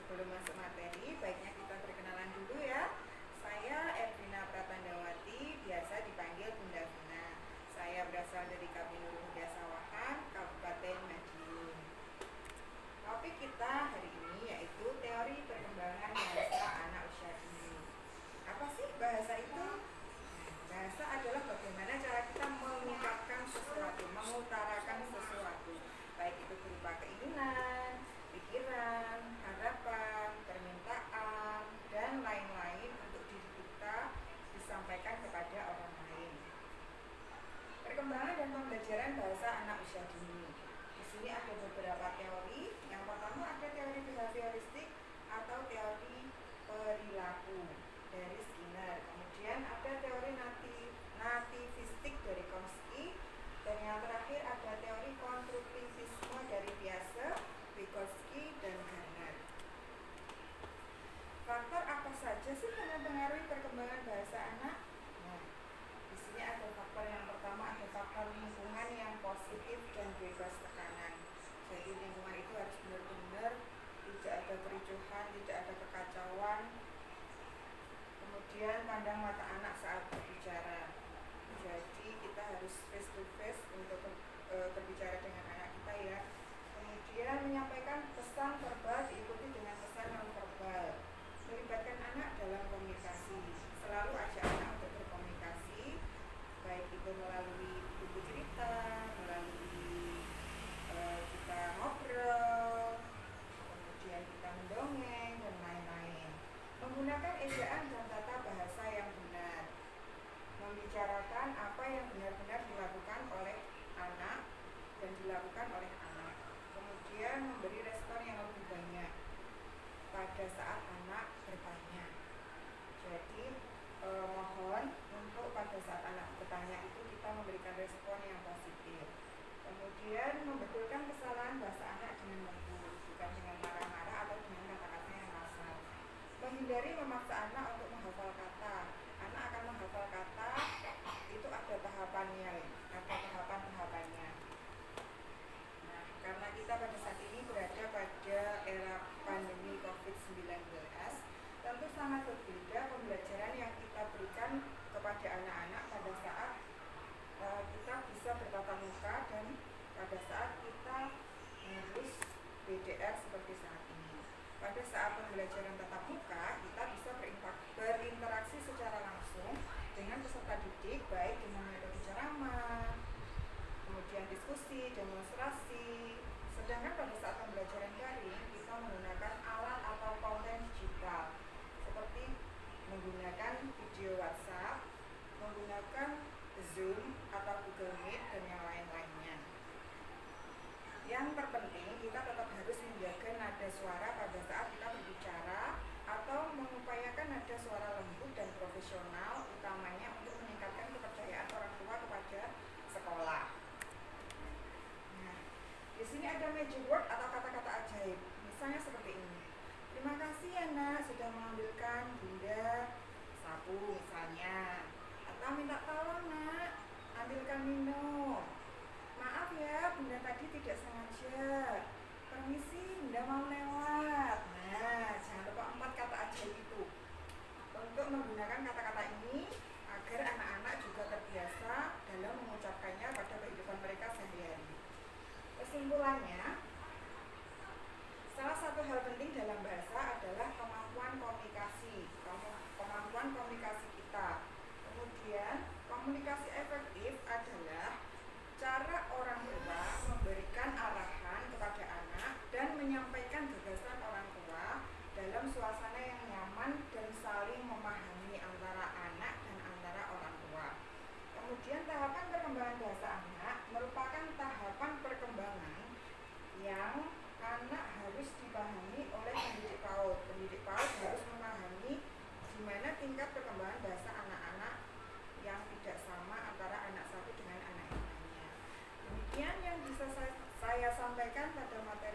sebelum masuk materi, baiknya kita perkenalan dulu ya. Saya Ervina Pratandawati, biasa dipanggil Bunda Vina. Saya berasal dari Kabinur Muda Sawahan, Kabupaten Madiun. Topik kita hari ini yaitu teori perkembangan bahasa anak usia dini. Apa sih bahasa itu? Bahasa adalah bagaimana cara kita mengungkapkan sesuatu, mengutarakan sesuatu, baik itu berupa keinginan, pikiran, harapan, permintaan, dan lain-lain untuk diri kita disampaikan kepada orang lain. Perkembangan dan pembelajaran bahasa anak usia dini. Di sini ada beberapa teori. Yang pertama ada teori behavioristik atau teori perilaku dari Skinner. Kemudian ada teori nativistik dari Chomsky. Dan yang terakhir ada teori konstruktivisme dari Piaget, Vygotsky, dan Gardner. Faktor apa saja sih yang mempengaruhi perkembangan bahasa anak? Nah, di sini ada faktor yang pertama, ada faktor lingkungan yang positif dan bebas tekanan. Jadi lingkungan itu harus benar-benar tidak ada kericuhan, tidak ada kekacauan. Kemudian pandang mata anak saat berbicara. Jadi kita harus face to face untuk berbicara dengan anak kita ya. Kemudian menyampaikan pesan verbal diikuti dengan pesan non verbal. Melibatkan anak dalam komunikasi. Selalu ajak anak untuk berkomunikasi, baik itu melalui buku cerita, melalui kita ngobrol, kemudian kita mendongeng dan lain-lain. Menggunakan ejaan dan tata bahasa yang benar. Membicarakan apa yang benar-benar dilakukan oleh anak dan dilakukan oleh anak. Kemudian memberi respon yang lebih banyak pada saat anak bertanya. Jadi mohon untuk pada saat anak bertanya itu kita memberikan respon yang positif. Kemudian membetulkan kesalahan bahasa anak dengan lembut, bukan dengan marah-marah atau dengan kata-kata yang kasar. Menghindari memaksa anak untuk menghafal kata. Anak akan menghafal kata, itu ada tahapannya, ada tahapan-tahapannya. Nah, karena kita pada saat ini berada pada era pandemi COVID-19, tentu sangat berbeda pembelajaran yang kita berikan kepada anak-anak pada saat kita bisa bertatap muka dan pada saat kita harus BDR seperti saat ini. Pada saat pembelajaran tatap muka, kita bisa berinteraksi secara langsung dengan peserta didik, baik dengan metode ceramah, kemudian diskusi, demonstrasi. Sedangkan pada saat pembelajaran daring, kita menggunakan alat atau konten digital seperti menggunakan video WhatsApp, menggunakan Zoom atau Google Meet, dan yang lain-lainnya. Yang terpenting, kita tetap harus menjaga nada suara pada saat kita berbicara atau mengupayakan nada suara lembut dan profesional, utamanya untuk meningkatkan kepercayaan orang tua kepada sekolah. Nah, di sini ada magic word atau kata-kata ajaib. Misalnya seperti ini. Terima kasih ya nak sudah mengambilkan Bunda sapu misalnya. Atau minta tolong nak, ambilkan minum. Maaf ya, Bunda tadi tidak sengaja. Permisi, Bunda mau lewat. Nah, jangan lupa 4 kata ajaib itu. Untuk menggunakan kata-kata ini agar anak-anak juga terbiasa dalam mengucapkannya pada kehidupan mereka sehari-hari. Kesimpulannya, salah satu hal penting dalam bahasa adalah kemampuan komunikasi kita. Kemudian, komunikasi efektif adalah cara orang tua memberikan arahan kepada anak dan menyampaikan gagasan orang tua dalam suasana yang nyaman dan saling memahami antara anak dan antara orang tua. Kemudian tahapan perkembangan bahasa anak merupakan tahapan perkembangan yang anak harus dipahami oleh pendidik PAUD. Pendidik PAUD harus memahami di mana tingkat perkembangan bahasa anak-anak yang tidak sama antara anak satu dengan anak yang lainnya. Demikian yang bisa saya sampaikan pada materi